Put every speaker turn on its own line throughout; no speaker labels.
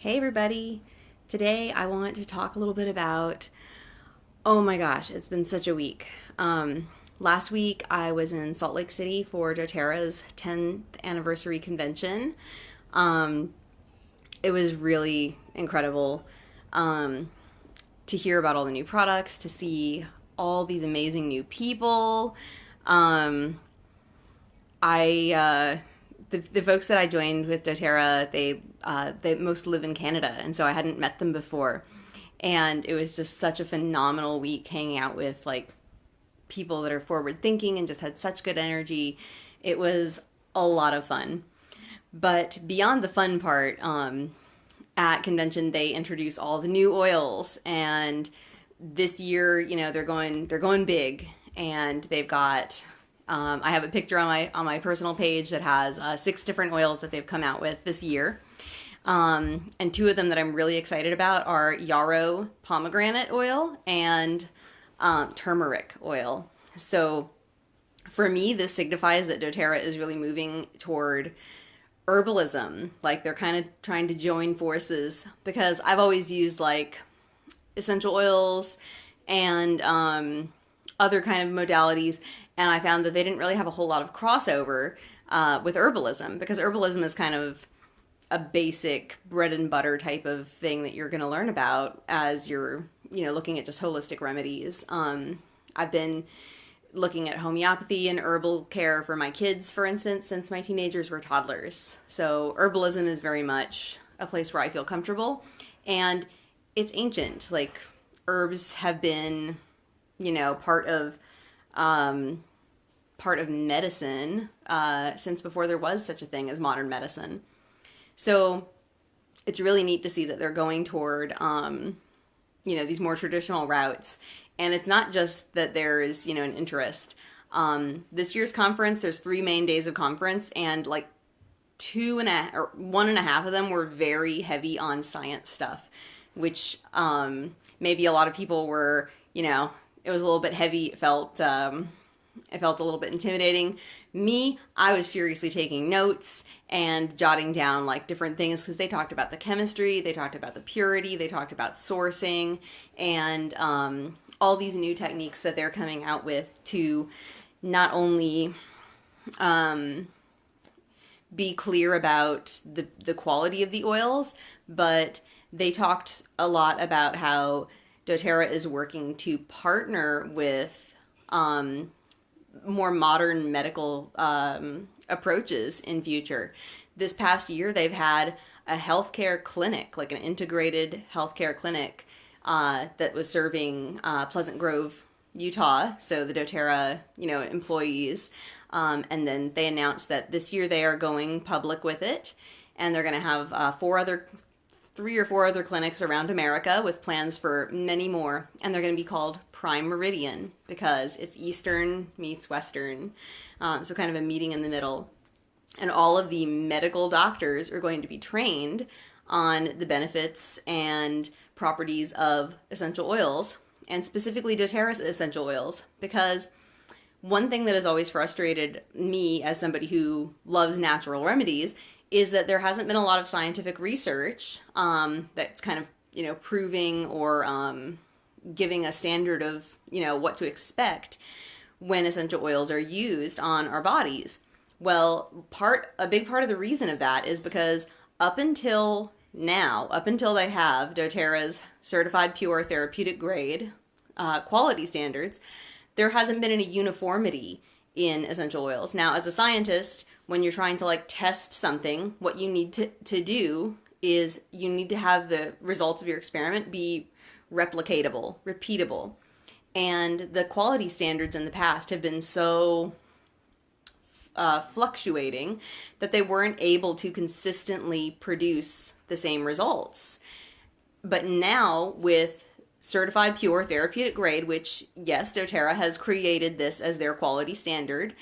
Hey everybody! Today I want to talk a little bit about, oh my gosh, it's been such a week. Last week I was in Salt Lake City for doTERRA's 10th anniversary convention. It was really incredible to hear about all the new products, to see all these amazing new people. Um, the folks that I joined with doTERRA, they most live in Canada, and so I hadn't met them before, and it was just such a phenomenal week hanging out with like people that are forward thinking and just had such good energy. It was a lot of fun. But beyond the fun part, at convention they introduce all the new oils, and this year, they're going big, and they've got I have a picture on my personal page that has 6 different oils that they've come out with this year. And 2 of them that I'm really excited about are Yarrow pomegranate oil and turmeric oil. So for me, this signifies that doTERRA is really moving toward herbalism. Like they're kind of trying to join forces, because I've always used like essential oils and other kind of modalities, and I found that they didn't really have a whole lot of crossover with herbalism, because herbalism is kind of a basic bread and butter type of thing that you're going to learn about as you're, looking at just holistic remedies. I've been looking at homeopathy and herbal care for my kids, for instance, since my teenagers were toddlers. So herbalism is very much a place where I feel comfortable, and it's ancient. Like herbs have been, part of medicine since before there was such a thing as modern medicine. So it's really neat to see that they're going toward, these more traditional routes. And it's not just that there's, an interest. This year's conference, there's 3 main days of conference, and like 1.5 of them were very heavy on science stuff, which maybe a lot of people were, it was a little bit heavy. It felt a little bit intimidating. Me, I was furiously taking notes and jotting down like different things, because they talked about the chemistry, they talked about the purity, they talked about sourcing, and all these new techniques that they're coming out with to not only be clear about the quality of the oils, but they talked a lot about how doTERRA is working to partner with more modern medical approaches in future. This past year, they've had a healthcare clinic, like an integrated healthcare clinic that was serving Pleasant Grove, Utah. So the doTERRA, employees. And then they announced that this year they are going public with it, and they're going to have 3 or 4 other clinics around America with plans for many more, and they're going to be called Prime Meridian because it's Eastern meets Western, so kind of a meeting in the middle. And all of the medical doctors are going to be trained on the benefits and properties of essential oils, and specifically doTERRA's essential oils, because one thing that has always frustrated me as somebody who loves natural remedies is that there hasn't been a lot of scientific research that's kind of, proving or giving a standard of, what to expect when essential oils are used on our bodies. Well, a big part of the reason of that is because up until they have doTERRA's certified pure therapeutic grade quality standards, there hasn't been any uniformity in essential oils. Now, as a scientist, when you're trying to like test something, what you need to do is you need to have the results of your experiment be replicatable, repeatable. And the quality standards in the past have been so fluctuating that they weren't able to consistently produce the same results. But now with certified pure therapeutic grade, which yes, doTERRA has created this as their quality standard,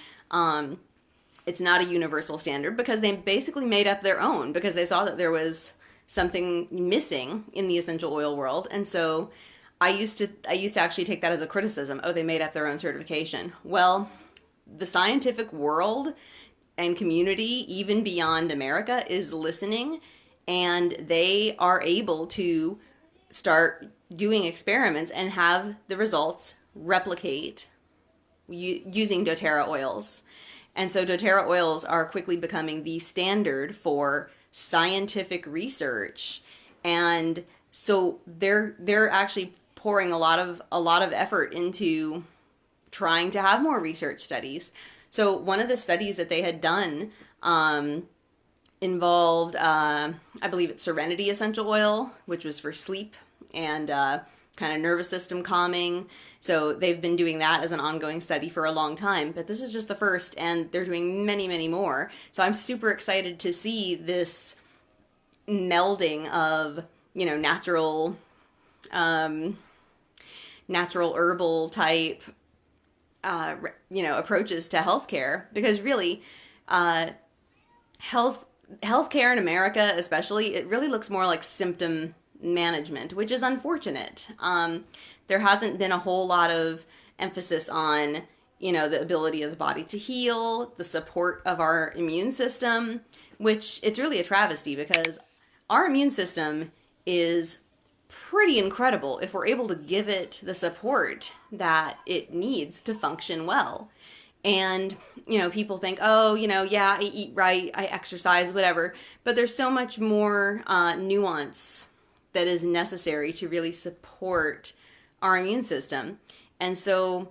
it's not a universal standard because they basically made up their own, because they saw that there was something missing in the essential oil world. And so I used to actually take that as a criticism. Oh, they made up their own certification. Well, the scientific world and community, even beyond America, is listening, and they are able to start doing experiments and have the results replicate using doTERRA oils. And so doTERRA oils are quickly becoming the standard for scientific research. And so they're actually pouring a lot of effort into trying to have more research studies. So one of the studies that they had done involved, I believe it's Serenity essential oil, which was for sleep and kind of nervous system calming. So they've been doing that as an ongoing study for a long time, but this is just the first, and they're doing many, many more. So I'm super excited to see this melding of, natural herbal type, approaches to healthcare, because really, healthcare in America, especially, it really looks more like symptom management, which is unfortunate. There hasn't been a whole lot of emphasis on, the ability of the body to heal, the support of our immune system, which it's really a travesty because our immune system is pretty incredible if we're able to give it the support that it needs to function well. And, people think, oh, yeah, I eat right, I exercise, whatever. But there's so much more nuance that is necessary to really support our immune system. And so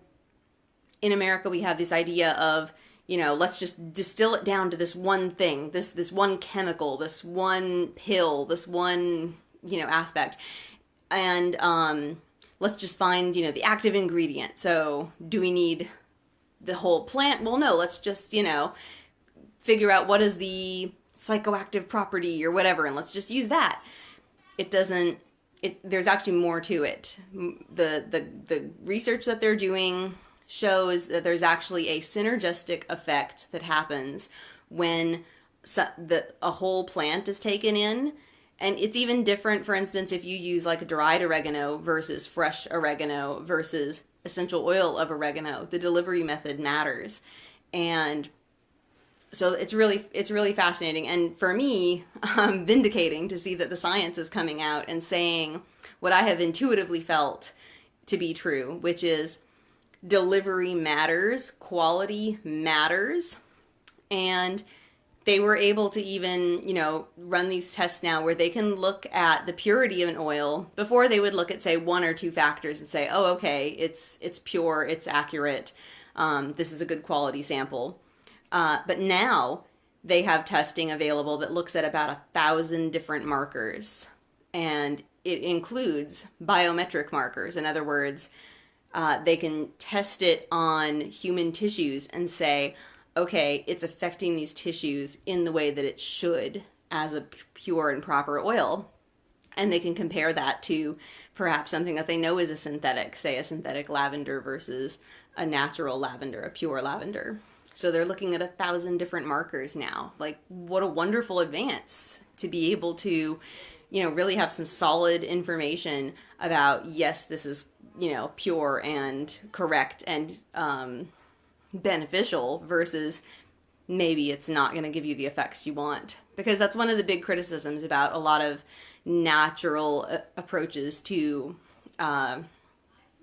in America, we have this idea of, let's just distill it down to this one thing, this one chemical, this one pill, this one, aspect. And let's just find, the active ingredient. So do we need the whole plant? Well, no, let's just, figure out what is the psychoactive property or whatever, and let's just use that. There's actually more to it. The research that they're doing shows that there's actually a synergistic effect that happens when a whole plant is taken in. And it's even different, for instance, if you use like dried oregano versus fresh oregano versus essential oil of oregano. The delivery method matters. And so it's really fascinating. And for me, vindicating to see that the science is coming out and saying what I have intuitively felt to be true, which is delivery matters, quality matters. And they were able to even, run these tests now where they can look at the purity of an oil before they would look at, say, one or two factors and say, oh, okay, it's pure, it's accurate, this is a good quality sample. But now they have testing available that looks at about 1,000 different markers, and it includes biometric markers. In other words, they can test it on human tissues and say, okay, it's affecting these tissues in the way that it should as a pure and proper oil. And they can compare that to perhaps something that they know is a synthetic, say a synthetic lavender versus a natural lavender, a pure lavender. So they're looking at 1,000 different markers now. Like, what a wonderful advance to be able to, really have some solid information about, yes, this is, pure and correct and beneficial versus maybe it's not going to give you the effects you want. Because that's one of the big criticisms about a lot of natural approaches to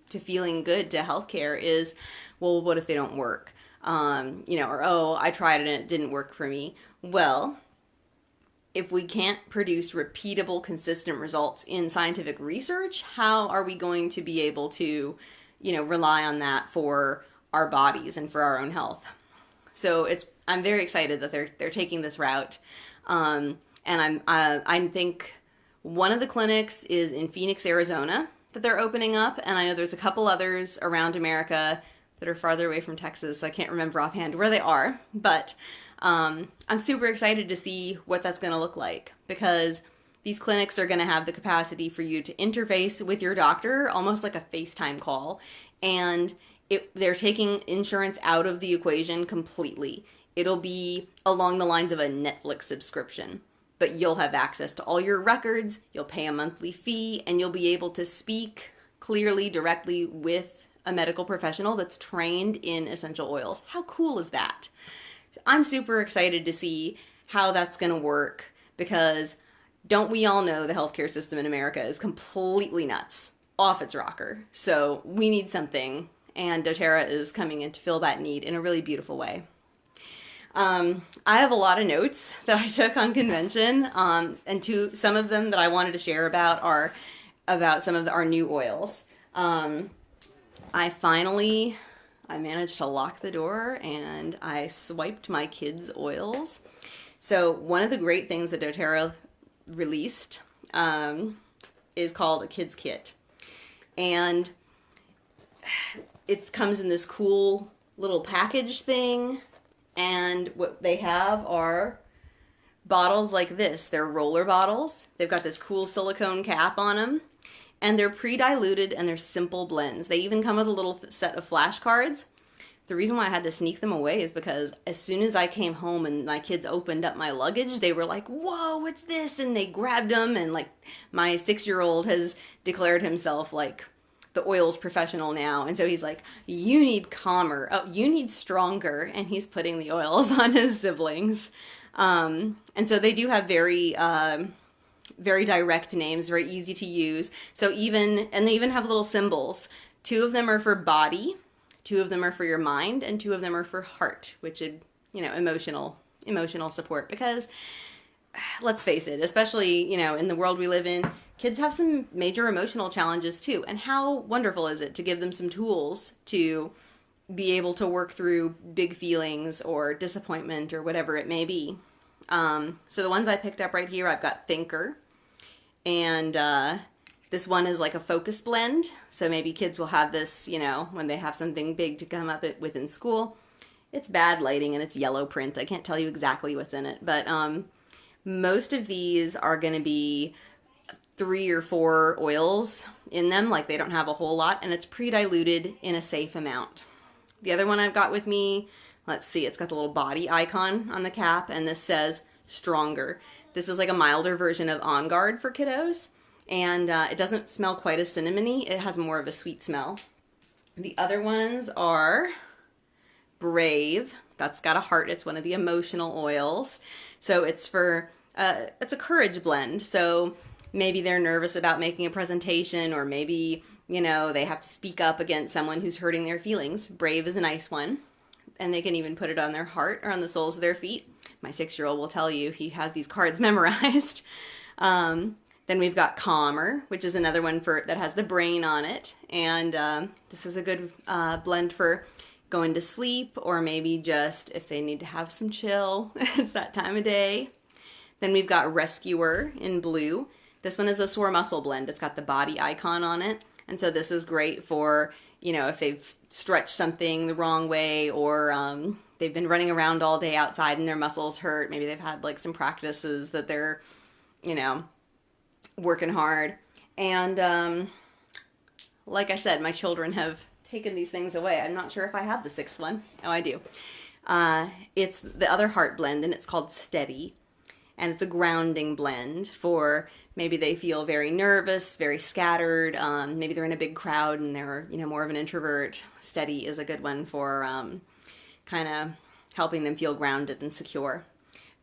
feeling good to healthcare is, well, what if they don't work? Or, oh, I tried it and it didn't work for me. Well, if we can't produce repeatable, consistent results in scientific research, how are we going to be able to, rely on that for our bodies and for our own health? So I'm very excited that they're taking this route. And I think one of the clinics is in Phoenix, Arizona that they're opening up. And I know there's a couple others around America that are farther away from Texas. So I can't remember offhand where they are, but I'm super excited to see what that's going to look like, because these clinics are going to have the capacity for you to interface with your doctor almost like a FaceTime call. And they're taking insurance out of the equation completely. It'll be along the lines of a Netflix subscription, but you'll have access to all your records, you'll pay a monthly fee, and you'll be able to speak clearly, directly with a medical professional that's trained in essential oils. How cool is that? I'm super excited to see how that's going to work, because don't we all know the healthcare system in America is completely nuts, off its rocker. So we need something, and doTERRA is coming in to fill that need in a really beautiful way. I have a lot of notes that I took on convention, and some of them that I wanted to share about are about some of our new oils. I managed to lock the door and I swiped my kids' oils. So one of the great things that doTERRA released is called a kids kit, and it comes in this cool little package thing, and what they have are bottles like this. They're roller bottles. They've got this cool silicone cap on them, and they're pre-diluted and they're simple blends. They even come with a little set of flashcards. The reason why I had to sneak them away is because as soon as I came home and my kids opened up my luggage, they were like, whoa, what's this? And they grabbed them, and like my 6-year-old has declared himself like the oils professional now. And so he's like, you need calmer. Oh, you need stronger. And he's putting the oils on his siblings. And so they do have very direct names, very easy to use. So they even have little symbols. 2 of them are for body, 2 of them are for your mind, and 2 of them are for heart, which is, emotional support. Because let's face it, especially, in the world we live in, kids have some major emotional challenges too. And how wonderful is it to give them some tools to be able to work through big feelings or disappointment or whatever it may be. So the ones I picked up right here, I've got Thinker, and this one is like a focus blend. So maybe kids will have this, when they have something big to come up with in school. It's bad lighting and it's yellow print. I can't tell you exactly what's in it, but most of these are going to be 3 or 4 oils in them. Like, they don't have a whole lot, and it's pre-diluted in a safe amount. The other one I've got with me, let's see, it's got the little body icon on the cap, and this says Stronger. This is like a milder version of OnGuard for kiddos, and it doesn't smell quite as cinnamony. It has more of a sweet smell. The other ones are Brave. That's got a heart. It's one of the emotional oils. So it's for, it's a courage blend. So maybe they're nervous about making a presentation, or maybe, they have to speak up against someone who's hurting their feelings. Brave is a nice one. And they can even put it on their heart or on the soles of their feet. My 6-year-old will tell you he has these cards memorized. Then we've got Calmer, which is another one that has the brain on it. And this is a good blend for going to sleep, or maybe just if they need to have some chill. It's that time of day. Then we've got Rescuer in blue. This one is a sore muscle blend. It's got the body icon on it. And so this is great for, if they've stretched something the wrong way, or they've been running around all day outside and their muscles hurt. Maybe they've had like some practices that they're, working hard. And like I said, my children have taken these things away. I'm not sure if I have the 6th one. Oh, I do. It's the other heart blend, and it's called Steady. And it's a grounding blend for maybe they feel very nervous, very scattered. Maybe they're in a big crowd and they're, more of an introvert. Steady is a good one for kind of helping them feel grounded and secure.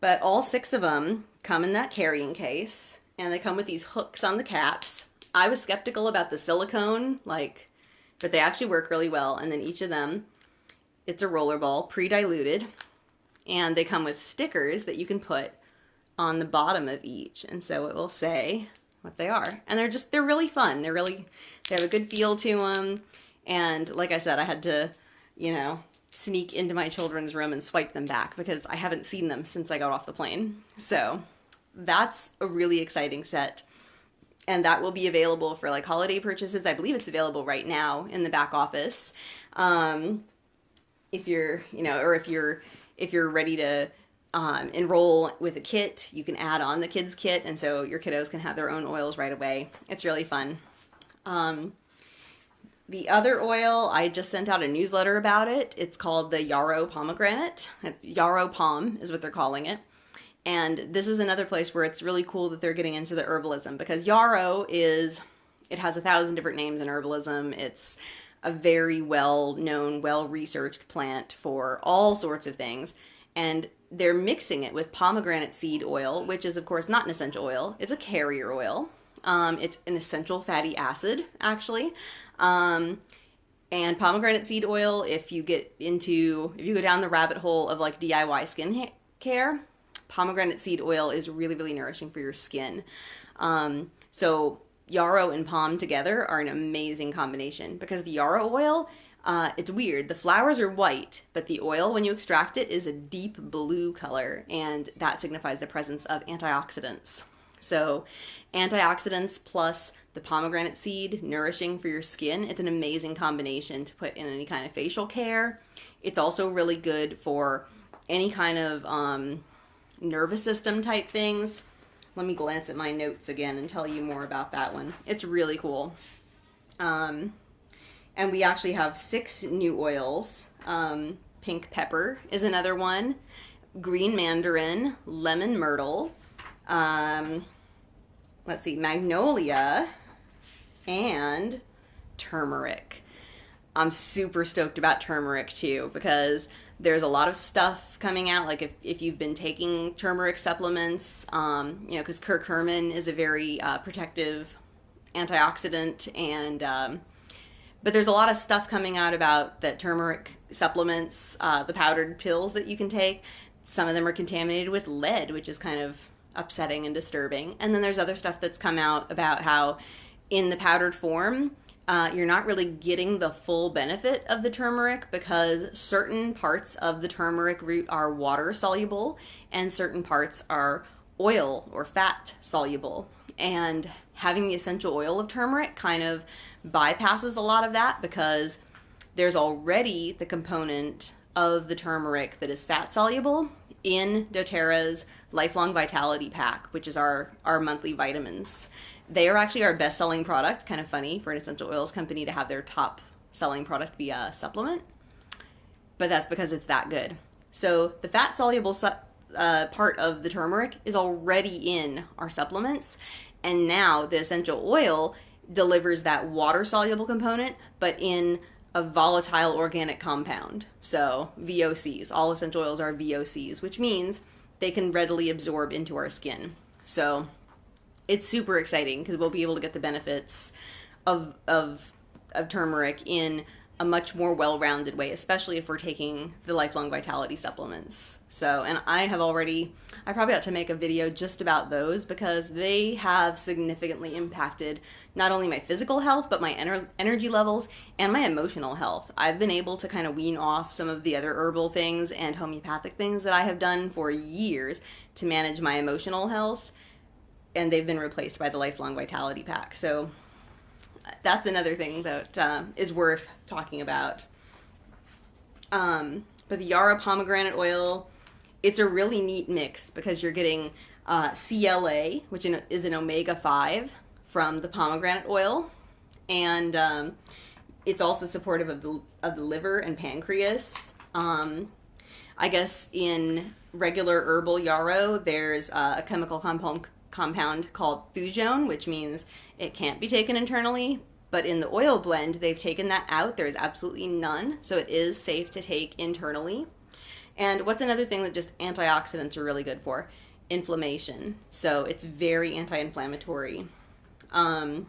But all 6 of them come in that carrying case, and they come with these hooks on the caps. I was skeptical about the silicone, but they actually work really well. And then each of them, it's a roller ball, pre-diluted, and they come with stickers that you can put on the bottom of each, and so it will say what they are. And they're really fun. They have a good feel to them. And like I said, I had to, sneak into my children's room and swipe them back because I haven't seen them since I got off the plane. So that's a really exciting set. And that will be available for like holiday purchases. I believe it's available right now in the back office. If you're, or if you're ready to enroll with a kit, you can add on the kids kit, and so your kiddos can have their own oils right away. It's really fun. The other oil, I just sent out a newsletter about it. It's called the Yarrow pomegranate. Yarrow Palm is what they're calling it. And this is another place where it's really cool that they're getting into the herbalism, because Yarrow it has 1,000 different names in herbalism. It's a very well-known, well-researched plant for all sorts of things. And they're mixing it with pomegranate seed oil, which is of course not an essential oil. It's a carrier oil. It's an essential fatty acid, actually. And pomegranate seed oil, if you go down the rabbit hole of like DIY skin care, pomegranate seed oil is really, really nourishing for your skin. So yarrow and pom together are an amazing combination, because the yarrow oil, it's weird. The flowers are white, but the oil, when you extract it, is a deep blue color, and that signifies the presence of antioxidants. So antioxidants plus the pomegranate seed, nourishing for your skin. It's an amazing combination to put in any kind of facial care. It's also really good for any kind of nervous system type things. Let me glance at my notes again and tell you more about that one. It's really cool. And we actually have 6 new oils. Pink pepper is another one. Green mandarin, lemon myrtle, let's see, magnolia, and turmeric. I'm super stoked about turmeric too, because there's a lot of stuff coming out. Like if you've been taking turmeric supplements, because curcumin is a very protective antioxidant, and but there's a lot of stuff coming out about that turmeric supplements, the powdered pills that you can take. Some of them are contaminated with lead, which is kind of upsetting and disturbing. And then there's other stuff that's come out about how in the powdered form, you're not really getting the full benefit of the turmeric, because certain parts of the turmeric root are water soluble and certain parts are oil or fat soluble. And having the essential oil of turmeric kind of bypasses a lot of that, because there's already the component of the turmeric that is fat soluble in doTERRA's Lifelong Vitality Pack, which is our monthly vitamins. They are actually our best-selling product. Kind of funny for an essential oils company to have their top-selling product be a supplement, but that's because it's that good. So the fat-soluble part of the turmeric is already in our supplements, and now the essential oil delivers that water-soluble component, but in a volatile organic compound. So VOCs, all essential oils are VOCs, which means they can readily absorb into our skin. So it's super exciting, because we'll be able to get the benefits of turmeric in a much more well-rounded way, especially if we're taking the Lifelong Vitality supplements. So, and I probably ought to make a video just about those, because they have significantly impacted not only my physical health, but my energy levels and my emotional health. I've been able to kind of wean off some of the other herbal things and homeopathic things that I have done for years to manage my emotional health, and they've been replaced by the Lifelong Vitality Pack. So that's another thing that is worth talking about. But the Yarrow pomegranate oil, it's a really neat mix, because you're getting CLA, which is an omega-5 from the pomegranate oil, and it's also supportive of the liver and pancreas. I guess in regular herbal yarrow, there's a chemical compound called thujone, which means it can't be taken internally, but in the oil blend, they've taken that out. There is absolutely none, so it is safe to take internally. And what's another thing that just antioxidants are really good for? Inflammation. So it's very anti-inflammatory. And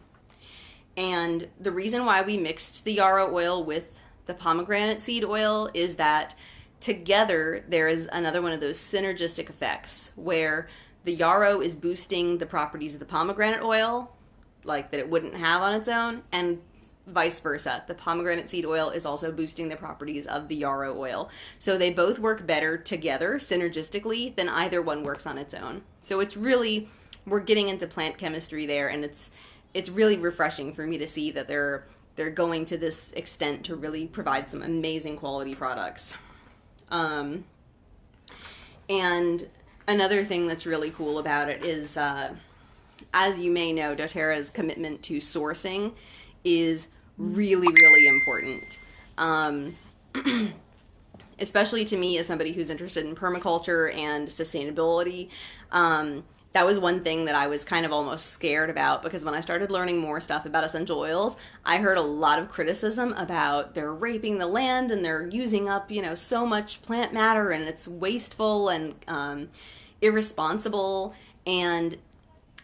the reason why we mixed the yarrow oil with the pomegranate seed oil is that together there is another one of those synergistic effects where the yarrow is boosting the properties of the pomegranate oil, like that it wouldn't have on its own, and vice versa. The pomegranate seed oil is also boosting the properties of the yarrow oil. So they both work better together synergistically than either one works on its own. So it's really, we're getting into plant chemistry there, and it's really refreshing for me to see that they're going to this extent to really provide some amazing quality products. And another thing that's really cool about it is, as you may know, doTERRA's commitment to sourcing is really, really important. Especially to me as somebody who's interested in permaculture and sustainability. that was one thing that I was kind of almost scared about, because when I started learning more stuff about essential oils, I heard a lot of criticism about they're raping the land and they're using up, so much plant matter, and it's wasteful and irresponsible. And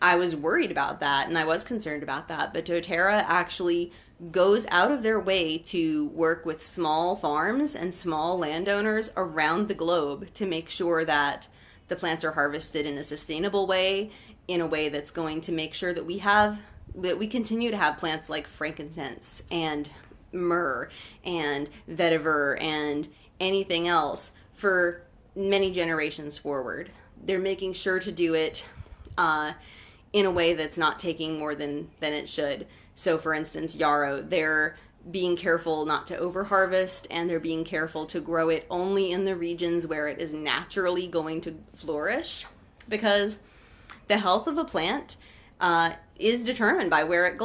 I was worried about that, and I was concerned about that. But doTERRA actually goes out of their way to work with small farms and small landowners around the globe to make sure that the plants are harvested in a sustainable way, in a way that's going to make sure that we continue to have plants like frankincense and myrrh and vetiver and anything else for many generations forward. They're making sure to do it in a way that's not taking more than it should. So for instance, Yarrow, they're being careful not to overharvest, and they're being careful to grow it only in the regions where it is naturally going to flourish, because the health of a plant is determined by where it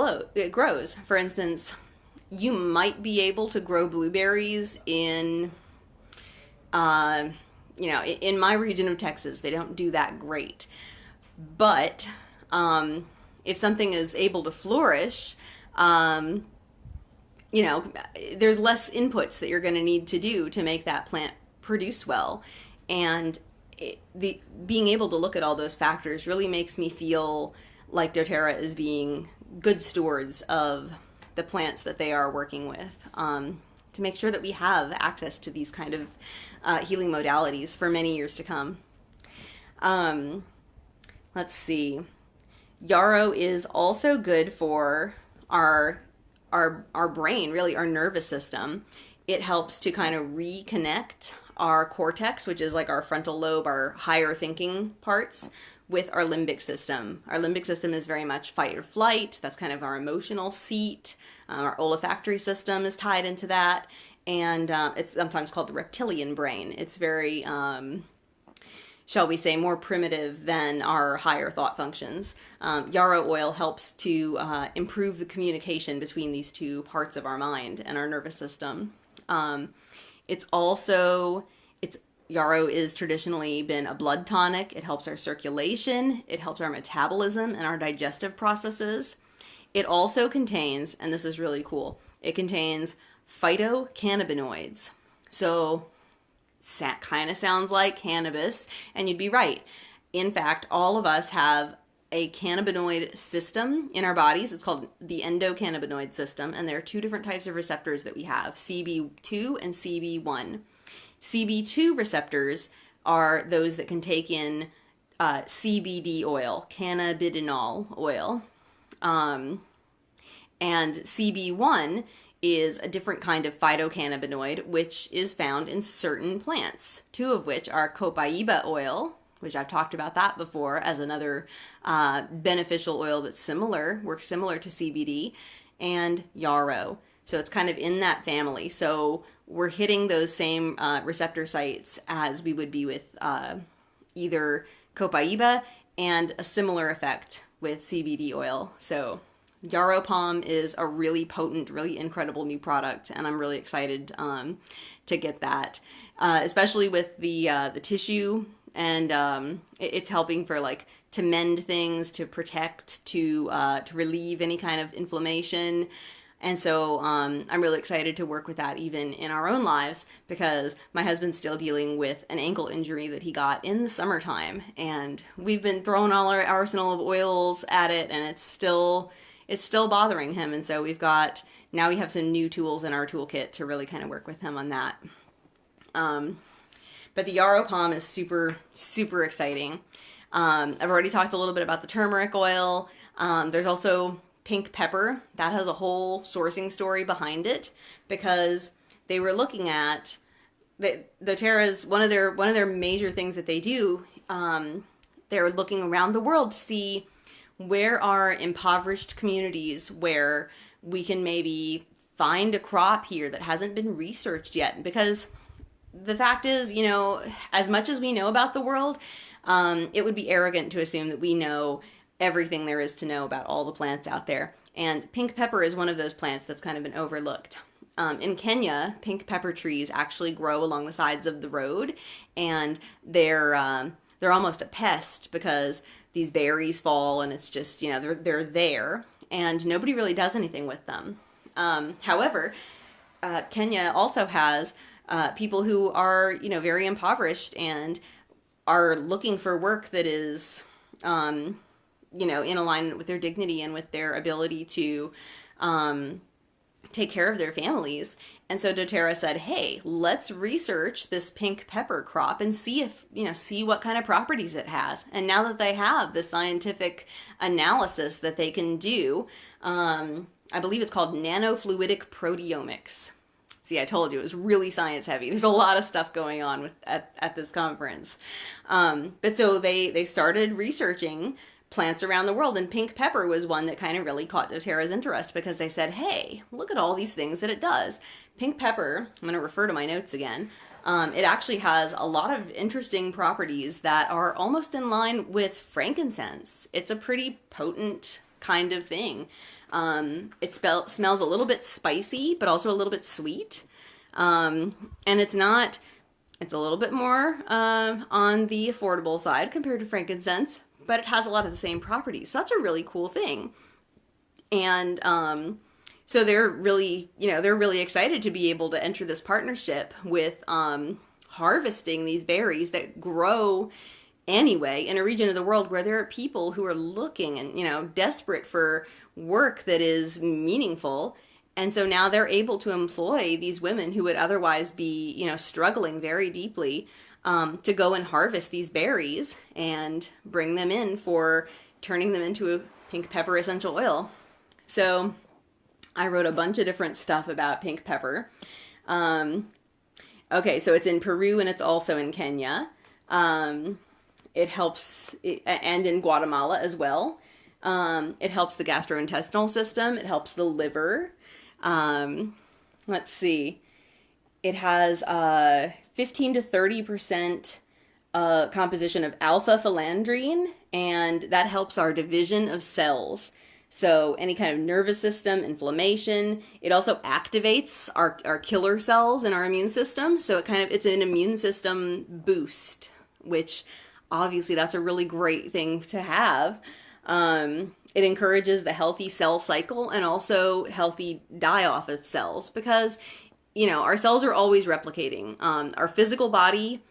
grows. For instance, you might be able to grow blueberries in in my region of Texas. They don't do that great. But if something is able to flourish, there's less inputs that you're going to need to do to make that plant produce well. And being able to look at all those factors really makes me feel like doTERRA is being good stewards of the plants that they are working with, to make sure that we have access to these kind of healing modalities for many years to come. Let's see. Yarrow is also good for our brain, really our nervous system. It helps to kind of reconnect our cortex, which is like our frontal lobe, our higher thinking parts, with our limbic system. Our limbic system is very much fight or flight. That's kind of our emotional seat. Our olfactory system is tied into that. And it's sometimes called the reptilian brain. It's very, shall we say, more primitive than our higher thought functions. Yarrow oil helps to improve the communication between these two parts of our mind and our nervous system. Yarrow is traditionally been a blood tonic. It helps our circulation. It helps our metabolism and our digestive processes. It also contains, and this is really cool, it contains phytocannabinoids. So kind of sounds like cannabis, and you'd be right. In fact, all of us have a cannabinoid system in our bodies. It's called the endocannabinoid system, and there are two different types of receptors that we have, CB2 and CB1. CB2 receptors are those that can take in CBD oil, cannabidiol oil, and CB1 is a different kind of phytocannabinoid, which is found in certain plants, two of which are Copaiba oil, which I've talked about that before as another beneficial oil that's works similar to CBD, and Yarrow. So it's kind of in that family. So we're hitting those same receptor sites as we would be with either Copaiba, and a similar effect with CBD oil. So Yarrow Palm is a really potent, really incredible new product, and I'm really excited to get that, especially with the tissue, and it's helping for to mend things, to protect, to relieve any kind of inflammation. And so I'm really excited to work with that even in our own lives, because my husband's still dealing with an ankle injury that he got in the summertime, and we've been throwing all our arsenal of oils at it, and it's still bothering him. And so we have some new tools in our toolkit to really kind of work with him on that. But the Yarrow Palm is super, super exciting. I've already talked a little bit about the turmeric oil. There's also pink pepper. That has a whole sourcing story behind it, because they were looking at doTERRA's one of their major things that they do. They're looking around the world to see where are impoverished communities where we can maybe find a crop here that hasn't been researched yet. Because the fact is, as much as we know about the world, it would be arrogant to assume that we know everything there is to know about all the plants out there. And pink pepper is one of those plants that's kind of been overlooked. In Kenya, pink pepper trees actually grow along the sides of the road, and they're almost a pest, because these berries fall, and it's just, you know, they're there, and nobody really does anything with them. However, Kenya also has people who are, you know, very impoverished and are looking for work that is, you know, in alignment with their dignity and with their ability to take care of their families. And so doTERRA said, hey, let's research this pink pepper crop and see if, you know, see what kind of properties it has. And now that they have the scientific analysis that they can do, I believe it's called nanofluidic proteomics. See, I told you it was really science heavy. There's a lot of stuff going on at this conference. But so they started researching plants around the world, and pink pepper was one that kind of really caught doTERRA's interest, because they said, hey, look at all these things that it does. Pink pepper, I'm going to refer to my notes again, it actually has a lot of interesting properties that are almost in line with frankincense. It's a pretty potent kind of thing. It smells a little bit spicy, but also a little bit sweet. And it's a little bit more on the affordable side compared to frankincense, but it has a lot of the same properties. So that's a really cool thing. And so they're really, you know, they're really excited to be able to enter this partnership with harvesting these berries that grow anyway in a region of the world where there are people who are looking and, you know, desperate for work that is meaningful. And so now they're able to employ these women who would otherwise be, you know, struggling very deeply to go and harvest these berries and bring them in for turning them into a pink pepper essential oil. So I wrote a bunch of different stuff about pink pepper. Okay, so it's in Peru and it's also in Kenya. It helps, and in Guatemala as well. It helps the gastrointestinal system. It helps the liver. Let's see. It has 15 to 30% composition of alpha-phallandrine, and that helps our division of cells. So any kind of nervous system, inflammation. It also activates our killer cells in our immune system. So it's an immune system boost, which obviously that's a really great thing to have. It encourages the healthy cell cycle and also healthy die-off of cells, because, you know, our cells are always replicating. Our physical body,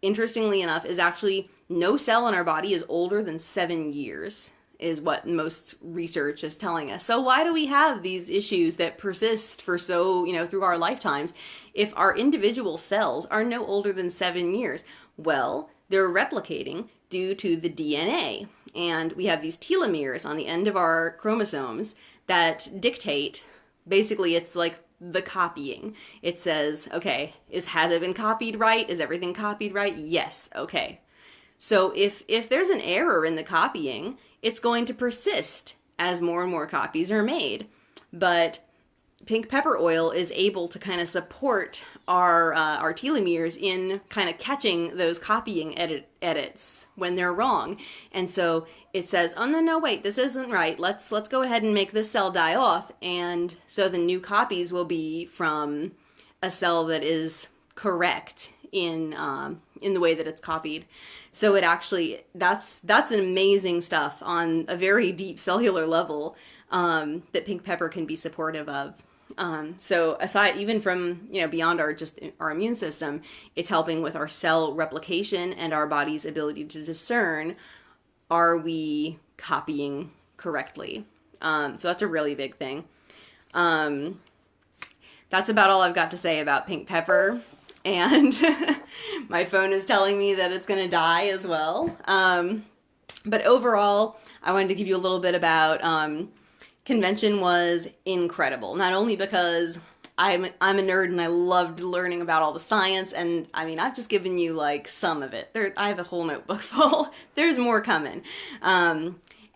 interestingly enough, is actually, no cell in our body is older than 7 years, is what most research is telling us. So why do we have these issues that persist for so, you know, through our lifetimes if our individual cells are no older than 7 years? Well, they're replicating due to the DNA. And we have these telomeres on the end of our chromosomes that dictate, basically it's like the copying. It says, okay, has it been copied right? Is everything copied right? Yes. Okay. So if there's an error in the copying, it's going to persist as more and more copies are made. But pink pepper oil is able to kind of support our telomeres in kind of catching those copying edits when they're wrong. And so it says, oh, no, wait, this isn't right. Let's go ahead and make this cell die off. And so the new copies will be from a cell that is correct in the way that it's copied. So it actually, that's an amazing stuff on a very deep cellular level that pink pepper can be supportive of. So aside, even from, you know, beyond our immune system, it's helping with our cell replication and our body's ability to discern, are we copying correctly? So that's a really big thing. That's about all I've got to say about pink pepper. And my phone is telling me that it's going to die as well. But overall, I wanted to give you a little bit about, convention was incredible. Not only because I'm a nerd and I loved learning about all the science, and I mean, I've just given you like some of it. I have a whole notebook full. There's more coming.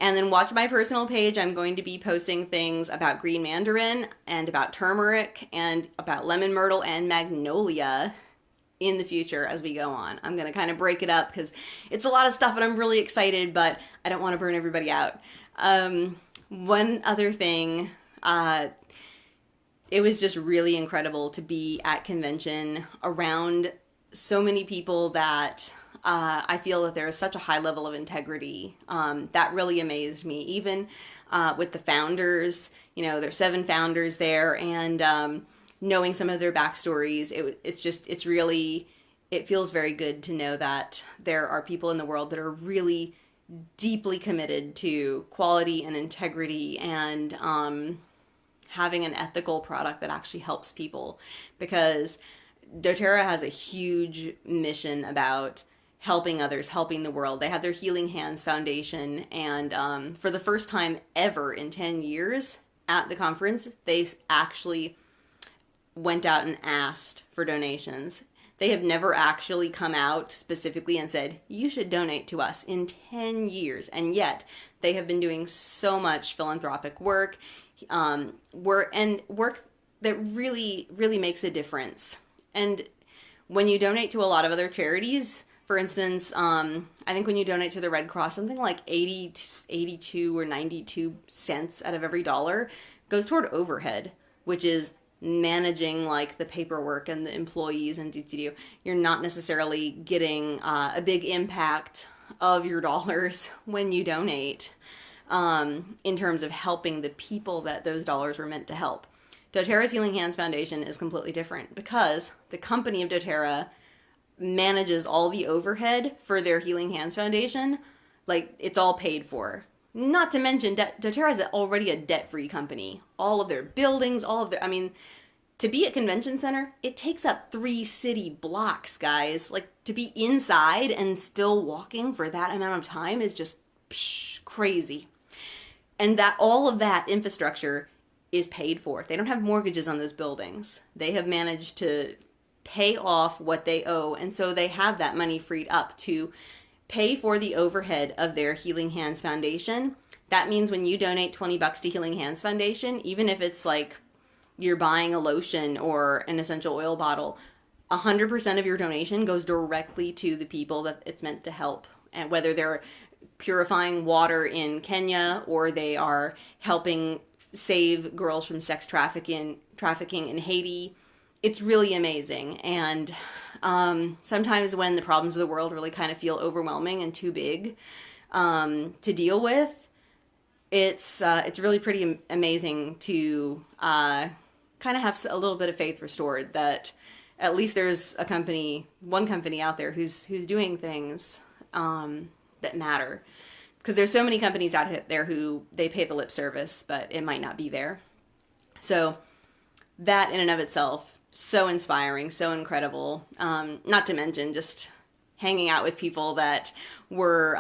And then watch my personal page. I'm going to be posting things about green mandarin and about turmeric and about lemon myrtle and magnolia in the future as we go on. I'm going to kind of break it up because it's a lot of stuff and I'm really excited, but I don't want to burn everybody out. One other thing, it was just really incredible to be at convention around so many people that I feel that there is such a high level of integrity. That really amazed me. Even with the founders, you know, there's 7 founders there, and knowing some of their backstories, it feels very good to know that there are people in the world that are really deeply committed to quality and integrity, and having an ethical product that actually helps people, because dōTERRA has a huge mission about helping others, helping the world. They have their Healing Hands Foundation, and for the first time ever in 10 years at the conference, they actually went out and asked for donations. They have never actually come out specifically and said, you should donate to us, in 10 years. And yet they have been doing so much philanthropic work, work that really, really makes a difference. And when you donate to a lot of other charities, for instance, I think when you donate to the Red Cross, something like 82 or 92 cents out of every dollar goes toward overhead, which is managing like the paperwork and the employees and do. You're not necessarily getting a big impact of your dollars when you donate, in terms of helping the people that those dollars were meant to help. dōTERRA's Healing Hands Foundation is completely different, because the company of dōTERRA manages all the overhead for their Healing Hands Foundation. Like, it's all paid for. Not to mention, dōTERRA is already a debt-free company. All of their buildings, to be at convention center, it takes up 3 city blocks, guys. Like, to be inside and still walking for that amount of time is just crazy. And that all of that infrastructure is paid for. They don't have mortgages on those buildings. They have managed to pay off what they owe, and so they have that money freed up to pay for the overhead of their Healing Hands Foundation. That means when you donate $20 to Healing Hands Foundation, even if it's like you're buying a lotion or an essential oil bottle, 100% of your donation goes directly to the people that it's meant to help. And whether they're purifying water in Kenya, or they are helping save girls from sex trafficking in Haiti, it's really amazing. And sometimes when the problems of the world really kind of feel overwhelming and too big to deal with, it's really pretty amazing to kind of have a little bit of faith restored that at least there's one company out there who's doing things that matter. Because there's so many companies out there who they pay the lip service, but it might not be there. So that in and of itself, so inspiring, so incredible. Not to mention just hanging out with people that were,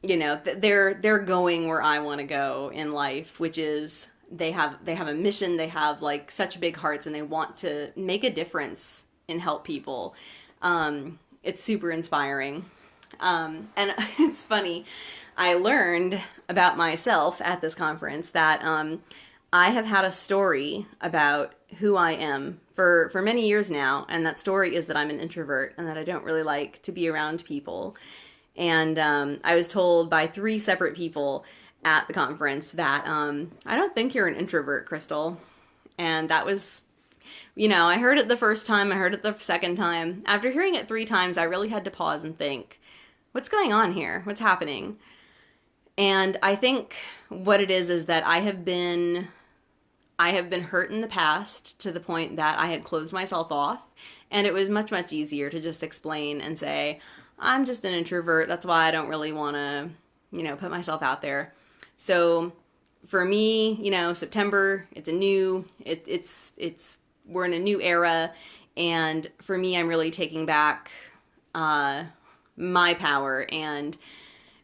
they're going where I want to go in life, which is they have a mission. They have like such big hearts, and they want to make a difference and help people. It's super inspiring. And it's funny, I learned about myself at this conference that I have had a story about who I am for many years now, and that story is that I'm an introvert and that I don't really like to be around people. And I was told by 3 separate people at the conference that I don't think you're an introvert, Crystal. And that was, I heard it the first time, I heard it the second time. After hearing it 3 times, I really had to pause and think, what's going on here? What's happening? And I think what it is that I have been hurt in the past to the point that I had closed myself off, and it was much, much easier to just explain and say, I'm just an introvert. That's why I don't really want to, put myself out there. So for me, September, we're in a new era. And for me, I'm really taking back, my power and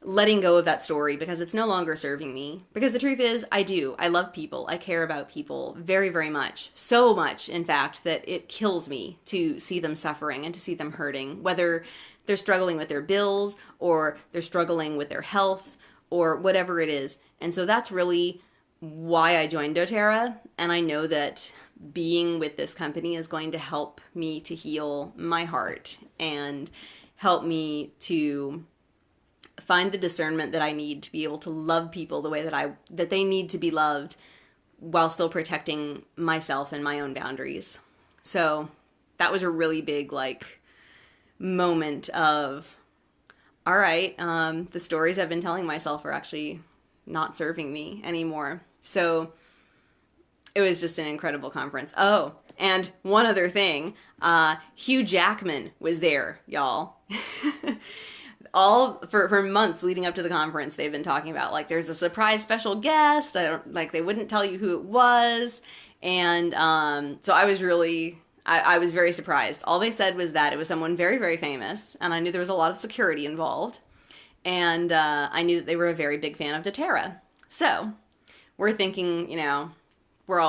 letting go of that story, because it's no longer serving me. Because the truth is, I love people. I care about people very, very much. So much, in fact, that it kills me to see them suffering and to see them hurting, whether they're struggling with their bills or they're struggling with their health or whatever it is. And so that's really why I joined dōTERRA. And I know that being with this company is going to help me to heal my heart and help me to find the discernment that I need to be able to love people the way that they need to be loved, while still protecting myself and my own boundaries. So that was a really big, moment of, all right, the stories I've been telling myself are actually not serving me anymore. So it was just an incredible conference. Oh, and one other thing, Hugh Jackman was there, y'all. All for months leading up to the conference, they've been talking about, like, there's a surprise special guest. They wouldn't tell you who it was. And so I was really, I was very surprised. All they said was that it was someone very, very famous, and I knew there was a lot of security involved. And I knew that they were a very big fan of dōTERRA. So we're thinking, you know,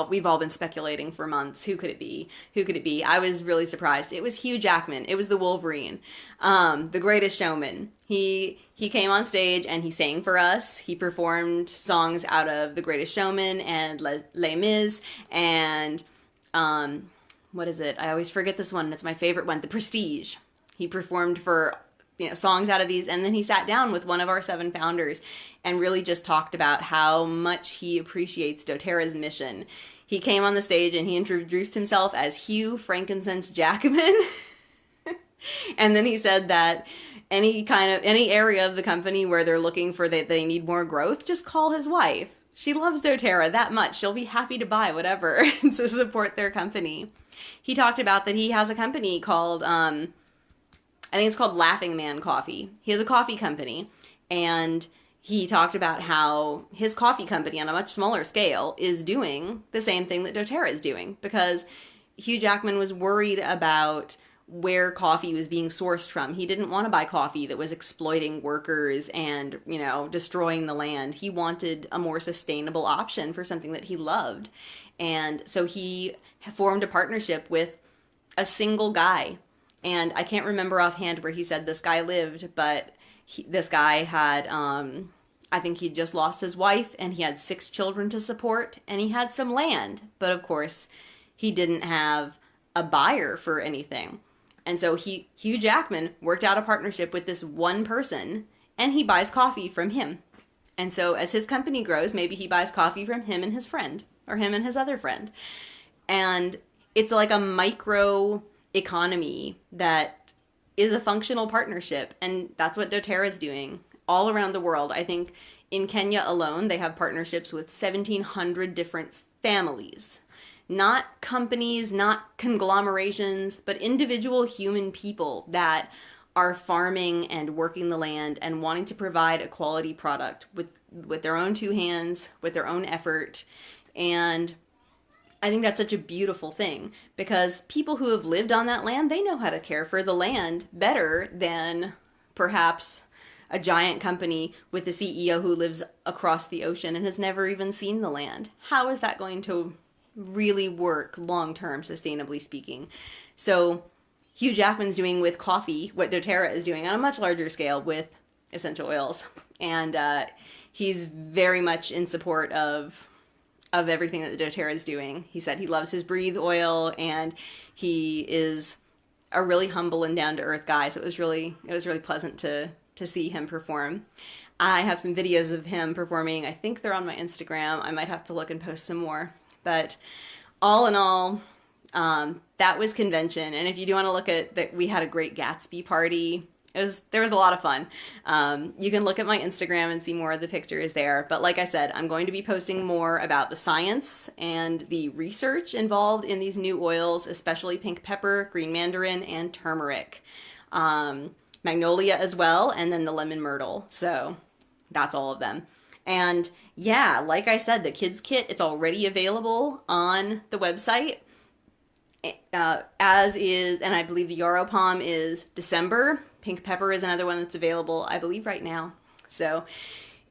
we've all been speculating for months. Who could it be? Who could it be? I was really surprised. It was Hugh Jackman. It was the Wolverine, the Greatest Showman. He came on stage and he sang for us. He performed songs out of The Greatest Showman and Les Mis and what is it? I always forget this one. It's my favorite one, The Prestige. He performed for, you know, songs out of these, and then he sat down with one of our 7 founders and really just talked about how much he appreciates dōTERRA's mission. He came on the stage and he introduced himself as Hugh Frankincense Jackman. And then he said that any area of the company where they're looking for they need more growth, just call his wife. She loves dōTERRA that much. She'll be happy to buy whatever to support their company. He talked about that he has a company called, I think it's called Laughing Man Coffee. He has a coffee company, and he talked about how his coffee company on a much smaller scale is doing the same thing that dōTERRA is doing, because Hugh Jackman was worried about where coffee was being sourced from. He didn't want to buy coffee that was exploiting workers and, you know, destroying the land. He wanted a more sustainable option for something that he loved. And so he formed a partnership with a single guy. And I can't remember offhand where he said this guy lived, but this guy had, I think he'd just lost his wife, and he had 6 children to support, and he had some land. But of course, he didn't have a buyer for anything. And so Hugh Jackman worked out a partnership with this one person, and he buys coffee from him. And so as his company grows, maybe he buys coffee from him and his friend, or him and his other friend. And it's like a micro economy that is a functional partnership, and that's what dōTERRA is doing all around the world. I think in Kenya alone, they have partnerships with 1,700 different families. Not companies, not conglomerations, but individual human people that are farming and working the land and wanting to provide a quality product with their own 2 hands, with their own effort. And I think that's such a beautiful thing, because people who have lived on that land, they know how to care for the land better than perhaps a giant company with a CEO who lives across the ocean and has never even seen the land. How is that going to really work long-term, sustainably speaking? So Hugh Jackman's doing with coffee what dōTERRA is doing on a much larger scale with essential oils. And he's very much in support of everything that dōTERRA is doing. He said he loves his Breathe oil, and he is a really humble and down-to-earth guy. So it was really pleasant to see him perform. I have some videos of him performing. I think they're on my Instagram. I might have to look and post some more. But all in all, that was convention. And if you do want to look at that, we had a great Gatsby party. There was a lot of fun. You can look at my Instagram and see more of the pictures there. But like I said, I'm going to be posting more about the science and the research involved in these new oils, especially pink pepper, green mandarin, and turmeric. Magnolia as well, and then the lemon myrtle. So that's all of them. And yeah, like I said, the kids kit, it's already available on the website. As is, and I believe the Yarrow Palm is December. Pink pepper is another one that's available, I believe, right now. So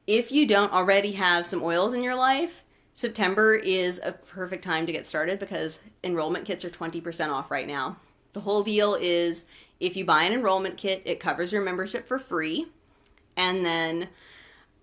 if you don't already have some oils in your life, September is a perfect time to get started, because enrollment kits are 20% off right now. The whole deal is, if you buy an enrollment kit, it covers your membership for free. And then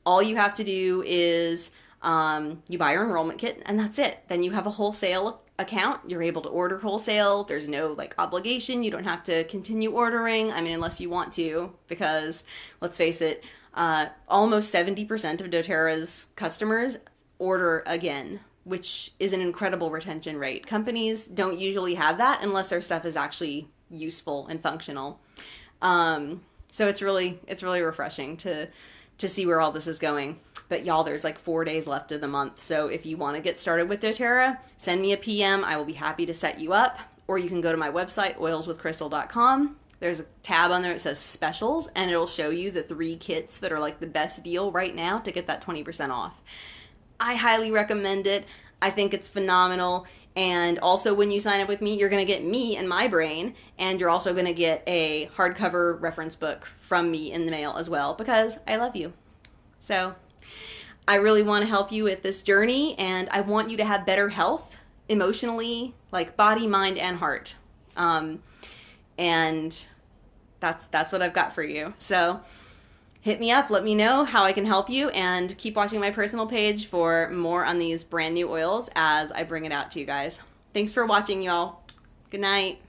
all you have to do is you buy your enrollment kit, and that's it. Then you have a wholesale account. You're able to order wholesale. There's no obligation. You don't have to continue ordering. I mean, unless you want to, because let's face it, almost 70% of dōTERRA's customers order again, which is an incredible retention rate. Companies don't usually have that unless their stuff is actually useful and functional. So it's really refreshing to see where all this is going. But y'all, there's like 4 days left of the month. So if you want to get started with doTERRA, send me a PM. I will be happy to set you up. Or you can go to my website, oilswithcrystal.com. There's a tab on there that says specials, and it'll show you the 3 kits that are like the best deal right now to get that 20% off. I highly recommend it. I think it's phenomenal. And also when you sign up with me, you're going to get me and my brain, and you're also going to get a hardcover reference book from me in the mail as well, because I love you. So I really want to help you with this journey, and I want you to have better health emotionally, like body, mind, and heart. And that's what I've got for you. So hit me up, let me know how I can help you, and keep watching my personal page for more on these brand new oils as I bring it out to you guys. Thanks for watching, y'all. Good night.